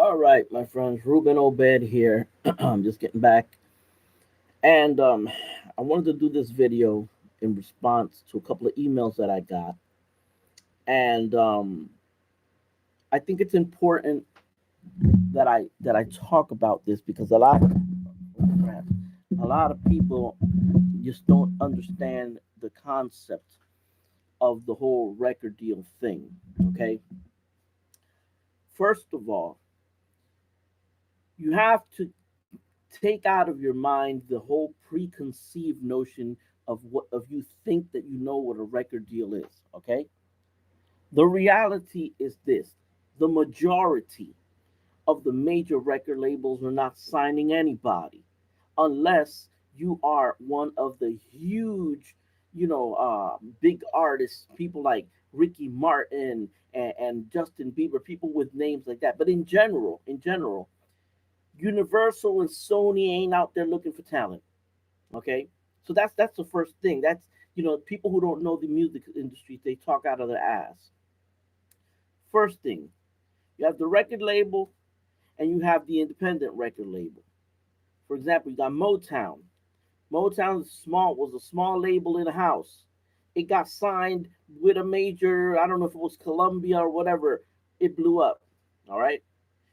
All right, my friends, Ruben Obed here. I'm just getting back, and I wanted to do this video in response to a couple of emails that I got, and I think it's important that I talk about this because a lot of people just don't understand the concept of the whole record deal thing. Okay, first of all, you have to take out of your mind the whole preconceived notion of you think that you know what a record deal is. Okay, the reality is this: the majority of the major record labels are not signing anybody unless you are one of the huge, big artists, people like Ricky Martin and Justin Bieber, people with names like that. But in general, Universal and Sony ain't out there looking for talent. Okay, so that's the first thing. That's people who don't know the music industry, they talk out of their ass. First thing, you have the record label and you have the independent record label. For example, you got Motown. Motown was a small label in a house. It got signed with a major, I don't know if it was Columbia or whatever. It blew up. All right.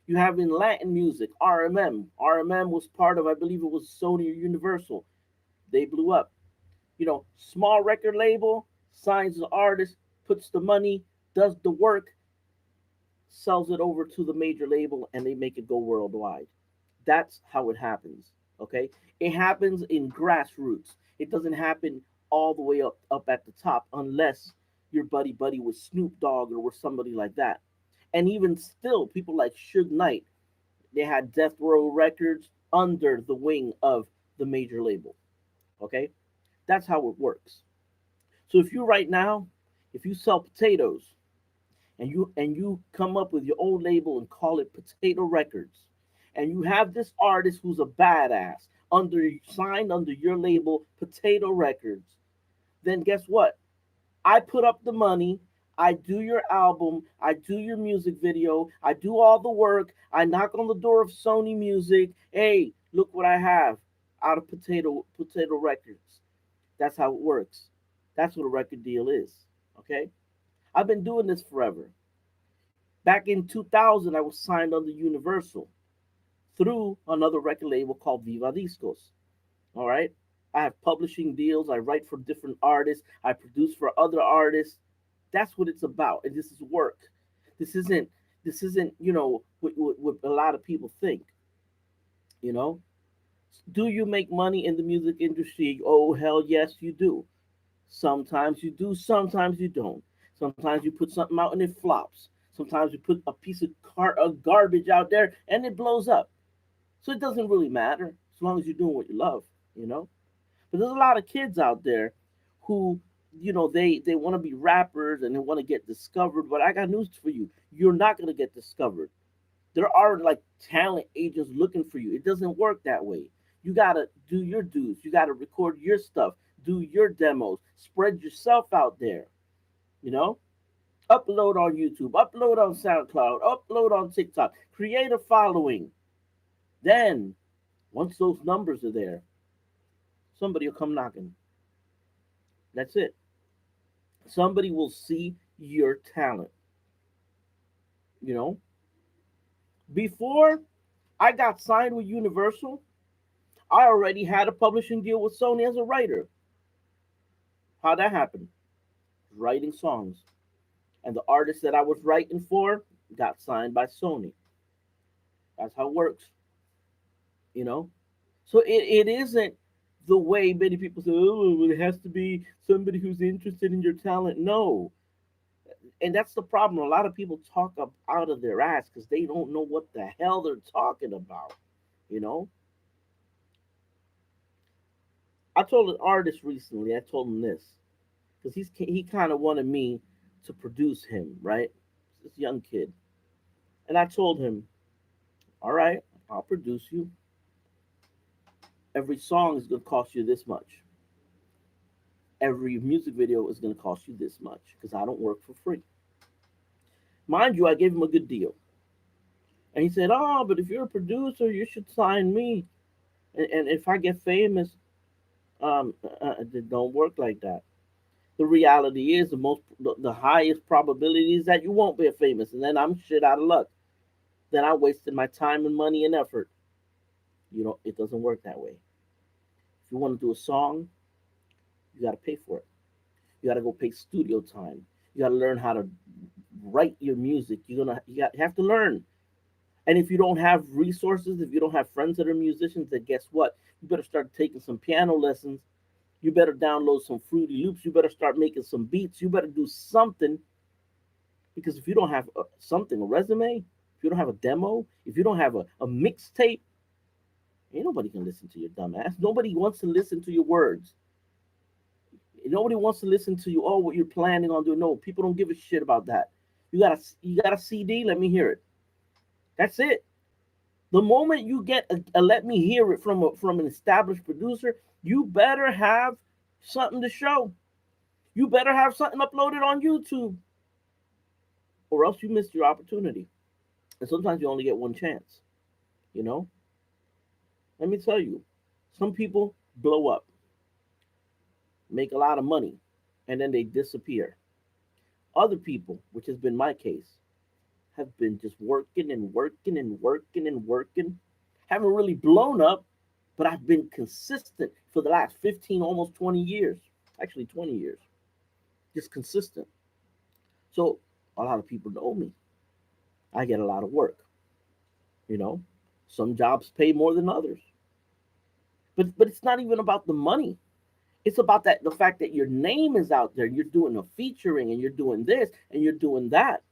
You have in Latin music, RMM. RMM was part of, I believe it was Sony or Universal. They blew up. Small record label, signs the artist, puts the money, does the work, sells it over to the major label, and they make it go worldwide. That's how it happens. Okay, it happens in grassroots. It doesn't happen all the way up at the top unless you're buddy with Snoop Dogg or with somebody like that. And even still, people like Suge Knight, they had Death Row Records under the wing of the major label. Okay, that's how it works. So if you right now, if you sell potatoes and you come up with your own label and call it Potato Records, and you have this artist who's a badass under signed under your label Potato Records, then guess what? I put up the money. I do your album. I do your music video. I do all the work. I knock on the door of Sony Music. Hey, look what I have out of Potato Records. That's how it works. That's what a record deal is. Okay? I've been doing this forever. Back in 2000, I was signed under Universal through another record label called Viva Discos. All right. I have publishing deals. I write for different artists. I produce for other artists. That's what it's about. And this is work. This isn't. This isn't. What a lot of people think. You know. Do you make money in the music industry? Oh hell yes, you do. Sometimes you do. Sometimes you don't. Sometimes you put something out and it flops. Sometimes you put a piece of garbage out there and it blows up. So it doesn't really matter as long as you're doing what you love, you know. But there's a lot of kids out there who, they want to be rappers and they want to get discovered. But I got news for you: you're not gonna get discovered. There are like talent agents looking for you. It doesn't work that way. You gotta do your dues. You gotta record your stuff, do your demos, spread yourself out there. You know, upload on YouTube, upload on SoundCloud, upload on TikTok, create a following. Then, once those numbers are there, somebody will come knocking. That's it. Somebody will see your talent. You know, before I got signed with Universal, I already had a publishing deal with Sony as a writer. How'd that happen? Writing songs. And the artist that I was writing for got signed by Sony. That's how it works, you know? So it isn't the way many people say, oh, it has to be somebody who's interested in your talent. No. And that's the problem. A lot of people talk up out of their ass because they don't know what the hell they're talking about. You know, I told an artist recently. I told him this because he kind of wanted me to produce him, right? This young kid, and I told him, all right, I'll produce you. Every song is going to cost you this much. Every music video is going to cost you this much because I don't work for free. Mind you, I gave him a good deal. And he said, "Oh, but if you're a producer, you should sign me. And if I get famous, it don't work like that. The reality is the highest probability is that you won't be famous, and then I'm shit out of luck. Then I wasted my time and money and effort. It doesn't work that way. If you want to do a song, you got to pay for it. You got to go pay studio time. You got to learn how to write your music. You have to learn. And if you don't have resources, if you don't have friends that are musicians, then guess what? You better start taking some piano lessons. You better download some Fruity Loops. You better start making some beats. You better do something, because if you don't have something, a resume, if you don't have a demo, if you don't have a mixtape, ain't nobody can listen to your dumb ass. Nobody wants to listen to your words. Nobody wants to listen to you. Oh, what you're planning on doing? No, people don't give a shit about that. You got a CD. Let me hear it. That's it. The moment you get a let me hear it from an established producer, you better have something to show. You better have something uploaded on YouTube, or else you missed your opportunity. And sometimes you only get one chance. You know. Let me tell you, some people blow up, make a lot of money, and then they disappear. Other people, which has been my case, have been just working and working and working and working. Haven't really blown up, but I've been consistent for the last 15, almost 20 years. Actually, 20 years. Just consistent. So a lot of people know me. I get a lot of work. You know, some jobs pay more than others. But it's not even about the money. It's about the fact that your name is out there. You're doing a featuring, and you're doing this, and you're doing that.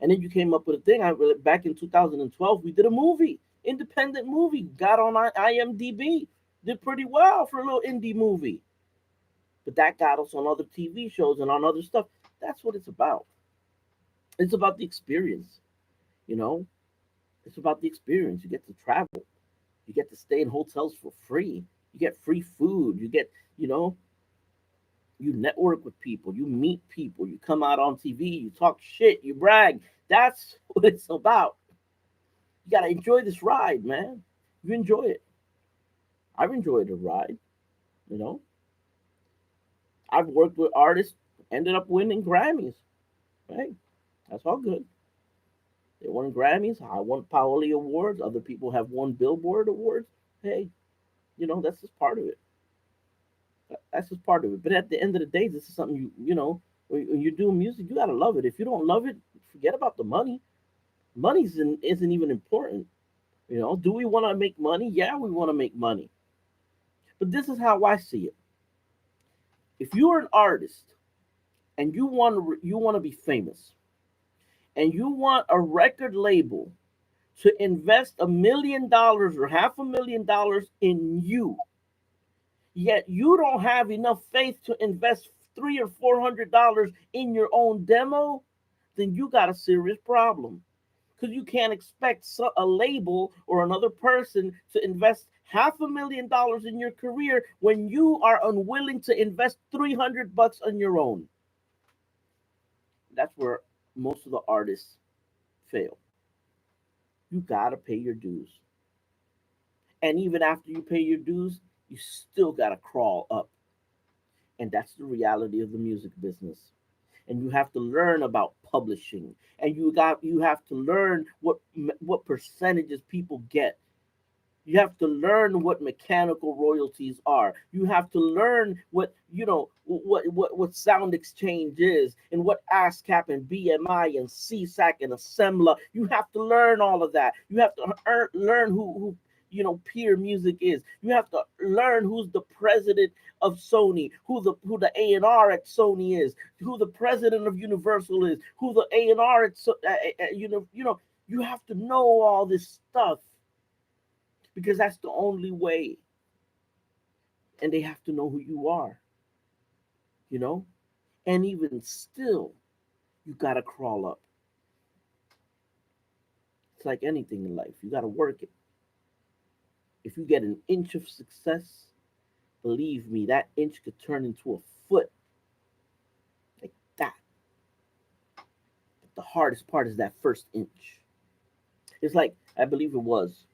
And then you came up with a thing. Back in 2012, we did a movie, independent movie, got on IMDb, did pretty well for a little indie movie. But that got us on other TV shows and on other stuff. That's what it's about. It's about the experience, you know. It's about the experience. You get to travel. You get to stay in hotels for free. You get free food. You know, you network with people. You meet people. You come out on TV. You talk shit. You brag. That's what it's about. You gotta enjoy this ride, man. You enjoy it. I've enjoyed the ride. You know, I've worked with artists, ended up winning Grammys. Hey, that's all good. They won Grammys. I won Paoli Awards. Other people have won Billboard Awards. Hey, that's just part of it. That's just part of it. But at the end of the day, this is something when you do music, you gotta love it. If you don't love it, forget about the money. Money isn't even important. Do we want to make money? Yeah, we want to make money. But this is how I see it. If you're an artist and you want to be famous, and you want a record label to invest $1 million or $500,000 in you, yet you don't have enough faith to invest $300 or $400 in your own demo, then you got a serious problem. Because you can't expect a label or another person to invest $500,000 in your career when you are unwilling to invest $300 on your own. That's where most of the artists fail. You gotta pay your dues. And even after you pay your dues, you still gotta crawl up. And that's the reality of the music business. And you have to learn about publishing, and you have to learn what percentages people get. You have to learn what mechanical royalties are. You have to learn what sound exchange is, and what ASCAP and BMI and CSAC and Assembla. You have to learn all of that. You have to learn who peer music is. You have to learn who's the president of Sony, who the A&R at Sony is, who the president of Universal is, who the A&R at you have to know all this stuff, because that's the only way. And they have to know who you are, you know? And even still, you got to crawl up. It's like anything in life. You got to work it. If you get an inch of success, believe me, that inch could turn into a foot. Like that. But the hardest part is that first inch. It's like, I believe it was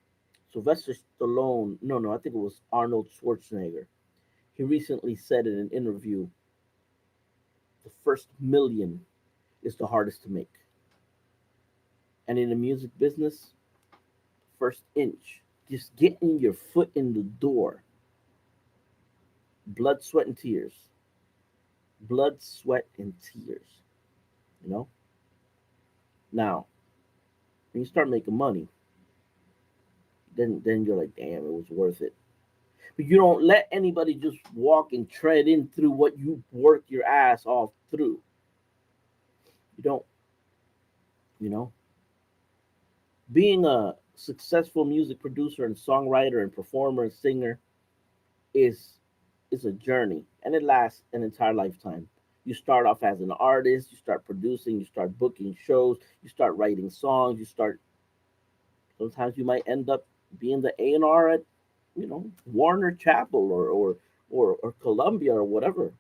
Sylvester Stallone. No, no, I think it was Arnold Schwarzenegger. He recently said in an interview, the first million is the hardest to make. And in the music business, first inch, just getting your foot in the door, blood, sweat, and tears. Blood, sweat, and tears. You know? Now, when you start making money, then you're like, damn, it was worth it. But you don't let anybody just walk and tread in through what you worked your ass off through. You don't, you know. Being a successful music producer and songwriter and performer and singer is is a journey, and it lasts an entire lifetime. You start off as an artist, you start producing, you start booking shows, you start writing songs, you start, sometimes you might end up being the A&R at, Warner Chapel or Columbia or whatever.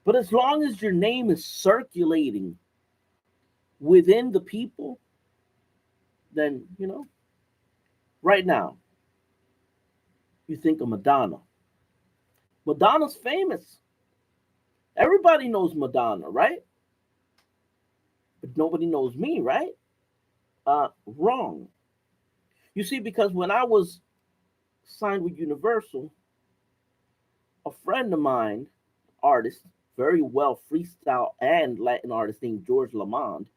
But as long as your name is circulating within the people, then, right now, you think of Madonna. Madonna's famous. Everybody knows Madonna, right? But nobody knows me, right? Wrong. You see, because when I was signed with Universal, a friend of mine, artist, very well freestyle and Latin artist named George Lamond,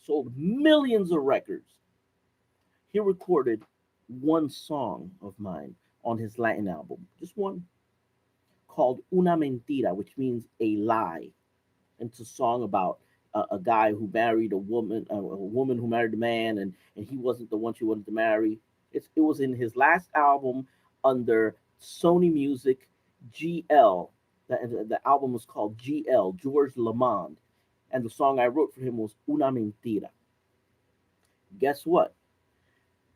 sold millions of records. He recorded one song of mine on his Latin album, just one, called Una Mentira, which means a lie. And it's a song about a guy who married a woman who married a man, and he wasn't the one she wanted to marry. It was in his last album under Sony Music, GL. The album was called GL, George Lamond, and the song I wrote for him was Una Mentira. Guess what?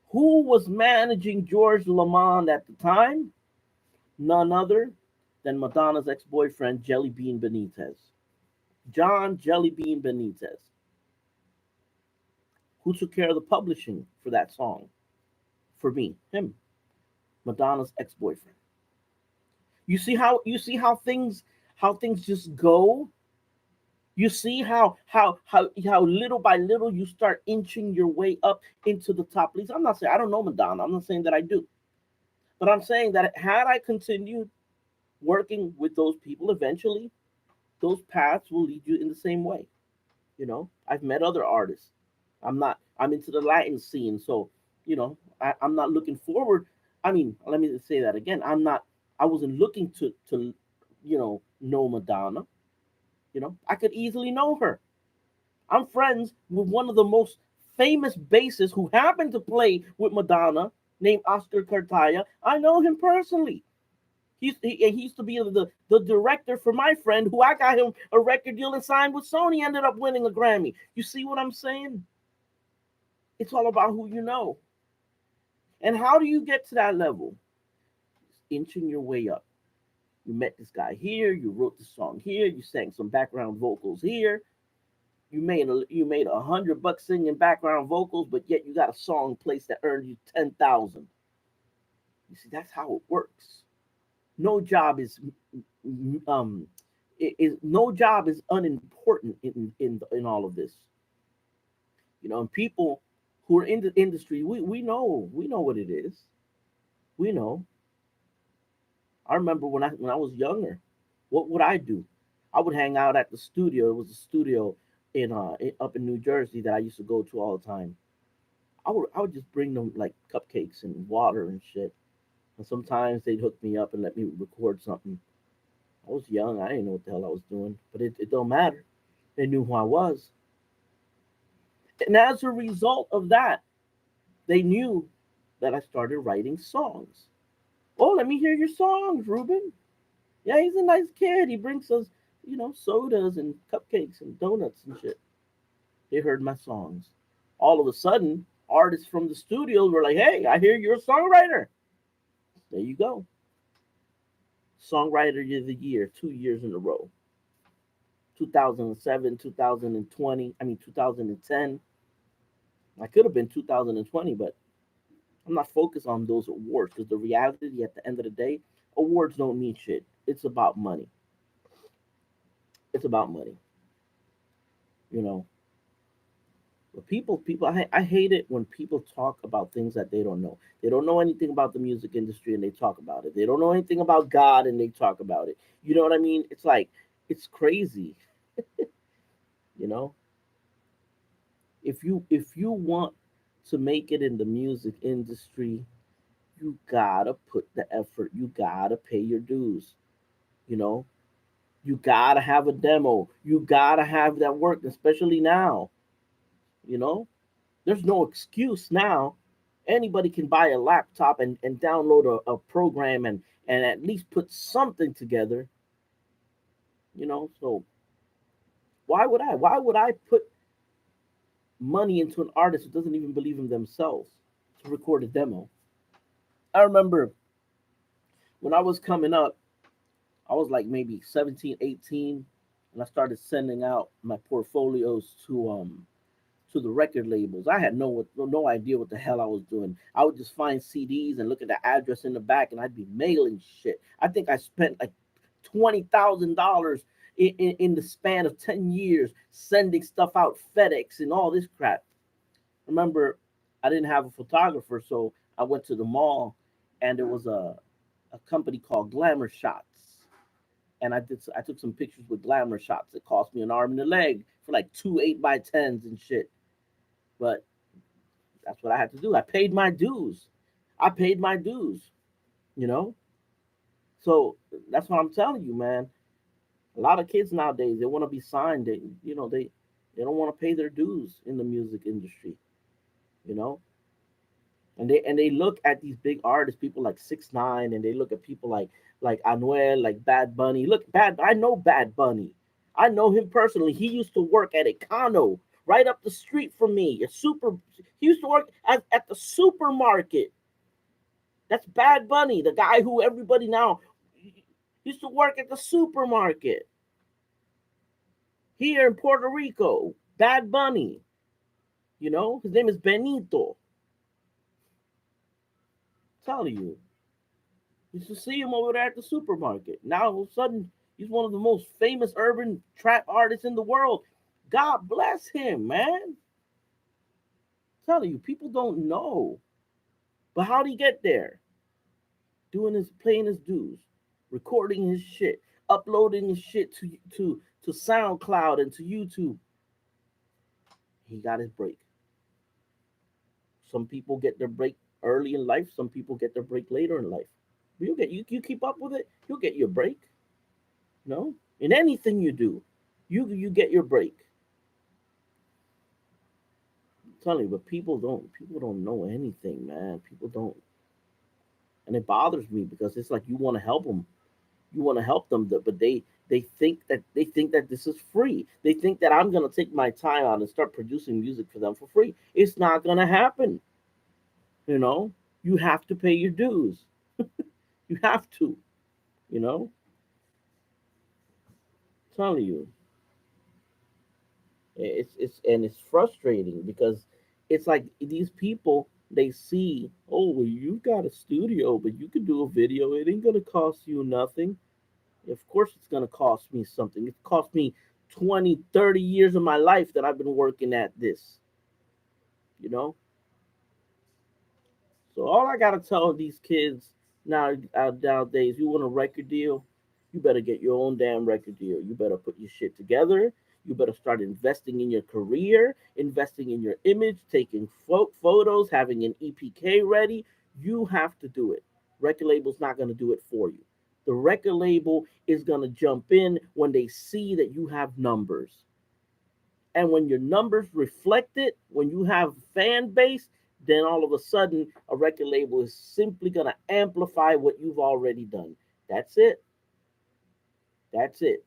Who was managing George Lamond at the time? None other than Madonna's ex-boyfriend, Jelly Bean Benitez. John Jellybean Benitez, who took care of the publishing for that song. For me, him, Madonna's ex-boyfriend. You see how things just go. You see how little by little you start inching your way up into the top leagues. I'm not saying I don't know Madonna. I'm not saying that I do, but I'm saying that had I continued working with those people, eventually those paths will lead you in the same way. I've met other artists. I'm into the Latin scene, so I'm not looking forward. I mean, let me say that again. I wasn't looking to know Madonna. I could easily know her. I'm friends with one of the most famous bassists who happened to play with Madonna, named Oscar Cartaya. I know him personally. He used to be the director for my friend, who I got him a record deal and signed with Sony, ended up winning a Grammy. You see what I'm saying? It's all about who you know. And how do you get to that level? Inching your way up. You met this guy here, you wrote the song here, you sang some background vocals here. You made $100 singing background vocals, but yet you got a song placed that earned you 10,000. You see, that's how it works. No job um no job is unimportant in all of this. And people who are in the industry, we know what it is. We know. I remember when I was younger, what would I do? I would hang out at the studio. It was a studio up in New Jersey that I used to go to all the time. I would just bring them like cupcakes and water and shit. And sometimes they'd hook me up and let me record something. I was young. I didn't know what the hell I was doing, but it don't matter. They knew who I was. And as a result of that, they knew that I started writing songs. Oh, let me hear your songs, Ruben. Yeah, he's a nice kid. He brings us, sodas and cupcakes and donuts and shit. They heard my songs. All of a sudden, artists from the studios were like, hey, I hear you're a songwriter. There you go. Songwriter of the Year, 2 years in a row. 2007, 2020, 2010. I could have been 2020, but I'm not focused on those awards because the reality at the end of the day, awards don't mean shit. It's about money. It's about money. You know, but I hate it when people talk about things that they don't know. They don't know anything about the music industry and they talk about it. They don't know anything about God and they talk about it. You know what I mean? It's like, it's crazy. You know, if you want to make it in the music industry, you gotta put the effort. You gotta pay your dues. You know, you gotta have a demo. You gotta have that work, especially now. You know, there's no excuse now. Anybody can buy a laptop and download a program and at least put something together. You know, so why would I put money into an artist who doesn't even believe in themselves to record a demo? I remember when I was coming up, I was like maybe 17, 18, and I started sending out my portfolios to the record labels. I had no idea what the hell I was doing. I would just find CDs and look at the address in the back, and I'd be mailing shit. I think I spent like $20,000 in the span of 10 years sending stuff out FedEx and all this crap. Remember, I didn't have a photographer, so I went to the mall, and there was a company called Glamour Shots, and I took some pictures with Glamour Shots. It cost me an arm and a leg for like two 8x10s and shit. But that's what I had to do. I paid my dues. I paid my dues, you know? So that's what I'm telling you, man. A lot of kids nowadays, they want to be signed. They don't want to pay their dues in the music industry, you know? And they look at these big artists, people like 6ix9ine, and they look at people like Anuel, like Bad Bunny. Look, I know Bad Bunny. I know him personally. He used to work at Econo, right up the street from me. He used to work at the supermarket. That's Bad Bunny, the guy who everybody now used to work at the supermarket here in Puerto Rico. Bad Bunny, his name is Benito. I'm telling you, you used to see him over there at the supermarket. Now all of a sudden, he's one of the most famous urban trap artists in the world. God bless him, man. I'm telling you, people don't know. But how did he get there? Playing his dues, recording his shit, uploading his shit to SoundCloud and to YouTube. He got his break. Some people get their break early in life. Some people get their break later in life. But you keep up with it, you'll get your break. No, in anything you do, you get your break. I'm telling you, but people don't know anything, man. People don't, and it bothers me because it's like you want to help them, but they think that this is free. They think that I'm gonna take my time out and start producing music for them for free. It's not gonna happen. You know, you have to pay your dues. You have to. You know, I'm telling you, it's frustrating because it's like these people, they see, oh, well, you got a studio, but you can do a video. It ain't gonna cost you nothing. Of course, it's gonna cost me something. It cost me 20, 30 years of my life that I've been working at this. You know, so all I gotta tell these kids nowadays, you want a record deal, you better get your own damn record deal. You better put your shit together. You better start investing in your career, investing in your image, taking photos, having an EPK ready. You have to do it. Record label's not gonna do it for you. The record label is gonna jump in when they see that you have numbers. And when your numbers reflect it, when you have fan base, then all of a sudden a record label is simply going to amplify what you've already done. That's it. That's it.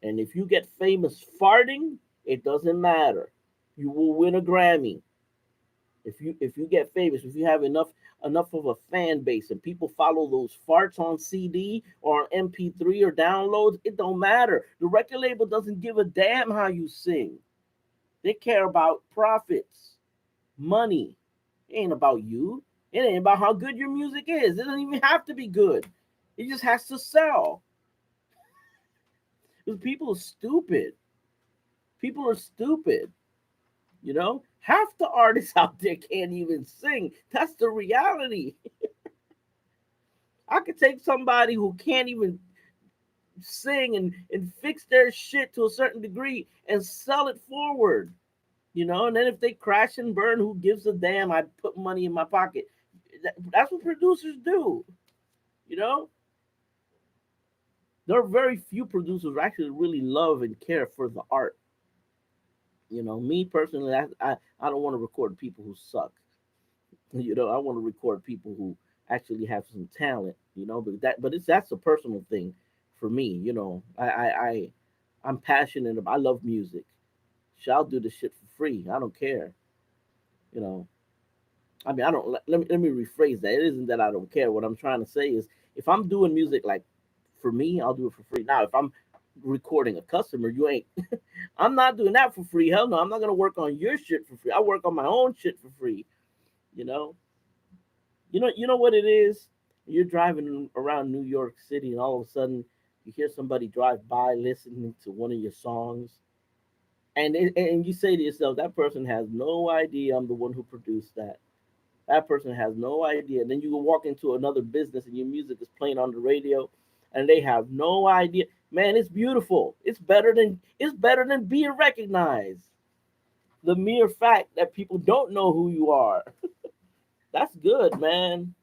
And if you get famous farting, it doesn't matter. You will win a Grammy. If you get famous, if you have enough of a fan base and people follow those farts on CD or on MP3 or downloads, it don't matter. The record label doesn't give a damn how you sing. They care about profits, money. It ain't about you. It ain't about how good your music is. It doesn't even have to be good. It just has to sell. Because people are stupid. People are stupid. You know, half the artists out there can't even sing. That's the reality. I could take somebody who can't even sing and fix their shit to a certain degree and sell it forward. You know, and then if they crash and burn, who gives a damn? I put money in my pocket. That's what producers do. You know, there are very few producers who actually really love and care for the art. You know, me personally, I don't want to record people who suck. You know, I want to record people who actually have some talent. You know, but it's that's a personal thing for me. You know, I'm passionate about. I love music. Shit, I'll do this shit for free. I don't care. You know, I mean, I don't. Let me rephrase that. It isn't that I don't care. What I'm trying to say is, if I'm doing music like for me, I'll do it for free. Now, if I'm recording a customer, you ain't. I'm not doing that for free. Hell no, I'm not gonna work on your shit for free. I work on my own shit for free. You know, you know what it is. You're driving around New York City, and all of a sudden, you hear somebody drive by listening to one of your songs, and you say to yourself, that person has no idea I'm the one who produced that. That person has no idea. And then you walk into another business and your music is playing on the radio, and they have no idea. Man, it's beautiful. It's better than being recognized. The mere fact that people don't know who you are. That's good, man.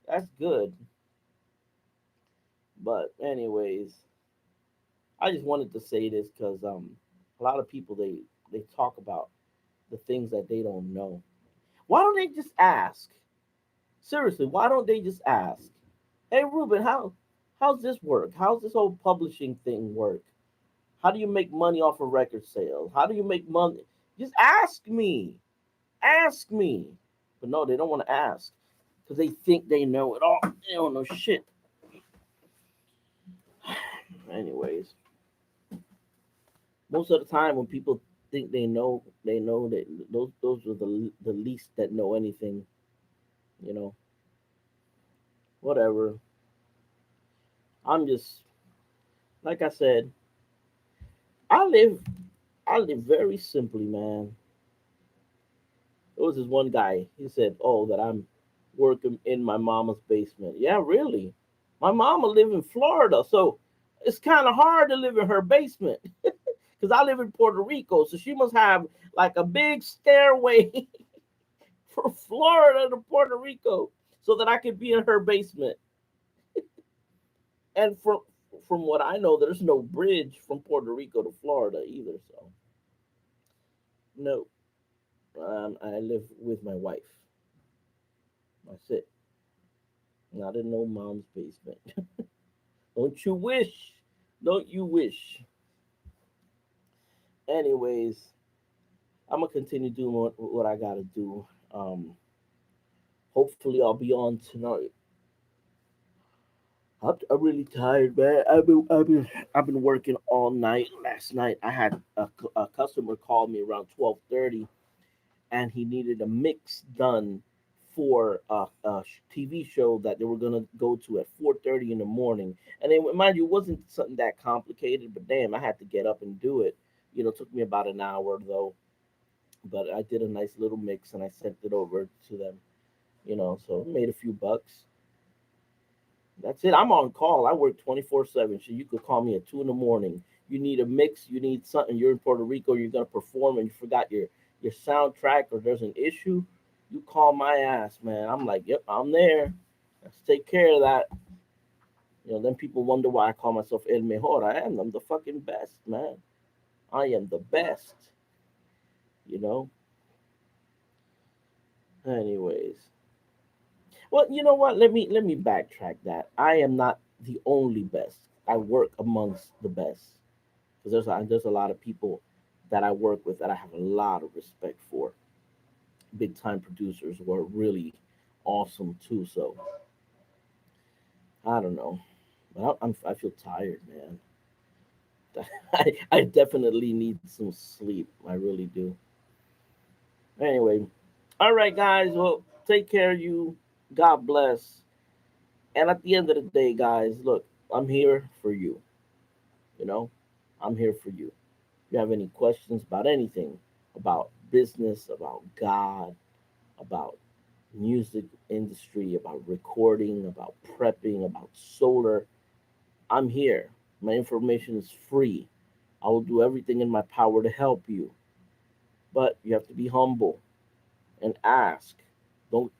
That's good. But anyways, I just wanted to say this because a lot of people they talk about the things that they don't know. Why don't they just ask? Seriously, why don't they just ask? Hey Ruben, how's this work? How's this whole publishing thing work? How do you make money off of record sales? How do you make money? Just ask me. Ask me. But no, they don't want to ask because they think they know it all. They don't know shit. Anyways, most of the time when people think they know that those are the least that know anything. You know, whatever. I'm just like I said. I live I live very simply, man. There was this one guy. He said, "Oh, that I'm working in my mama's basement." Yeah, really. My mama live in Florida, so it's kind of hard to live in her basement because I live in Puerto Rico. So she must have like a big stairway from Florida to Puerto Rico so that I could be in her basement. And from what I know, there's no bridge from Puerto Rico to Florida either. So no, I live with my wife. That's it. Not in no mom's basement. Don't you wish? Don't you wish? Anyways, I'm gonna continue doing what I gotta do. Hopefully, I'll be on tonight. I'm really tired, man. I've been working all night. Last night, I had a customer call me around 12:30, and he needed a mix done for a TV show that they were gonna go to at 4:30 in the morning. And then, mind you, it wasn't something that complicated, but damn, I had to get up and do it. You know, it took me about an hour though, but I did a nice little mix and I sent it over to them. You know, so made a few bucks. That's it. I'm on call. I work 24/7. So you could call me at 2 in the morning. You need a mix. You need something. You're in Puerto Rico. You're gonna perform, and you forgot your soundtrack, or there's an issue. You call my ass, man. I'm like, yep, I'm there. Let's take care of that. You know, then people wonder why I call myself El Mejor. I am. I'm the fucking best, man. I am the best. You know. Anyways, well, you know what? Let me backtrack that. I am not the only best. I work amongst the best because there's a lot of people that I work with that I have a lot of respect for. Big time producers who are really awesome too. So I don't know, but I feel tired, man. I definitely need some sleep. I really do. Anyway, all right, guys. Well, take care of you. God bless. And at the end of the day, guys, look, I'm here for you. You know, I'm here for you. If you have any questions about anything, about business, about God, about music industry, about recording, about prepping, about solar, I'm here. My information is free. I will do everything in my power to help you. But you have to be humble and ask. Don't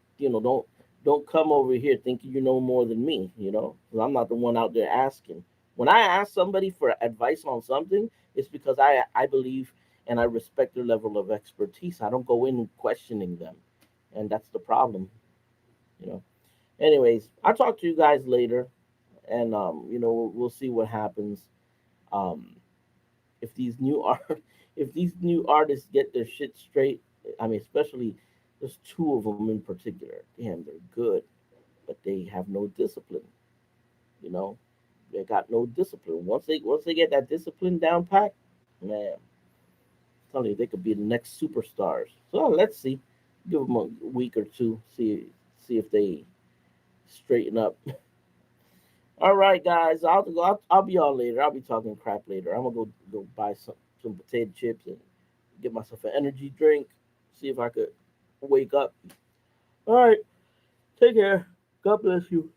don't come over here thinking you know more than me, 'cause I'm not the one out there asking. When I ask somebody for advice on something, it's because I believe and I respect their level of expertise. I don't go in questioning them. And that's the problem, you know. Anyways, I'll talk to you guys later, and we'll see what happens. Um if these new art if these new artists get their shit straight, I mean, especially there's two of them in particular. Damn, they're good, but they have no discipline. You know, they got no discipline. Once they get that discipline down pat, man, I'm telling you, they could be the next superstars. So let's see. Give them a week or two. See if they straighten up. All right, guys. I'll be on later. I'll be talking crap later. I'm gonna go buy some potato chips and get myself an energy drink. See if I could wake up. All right. Take care. God bless you.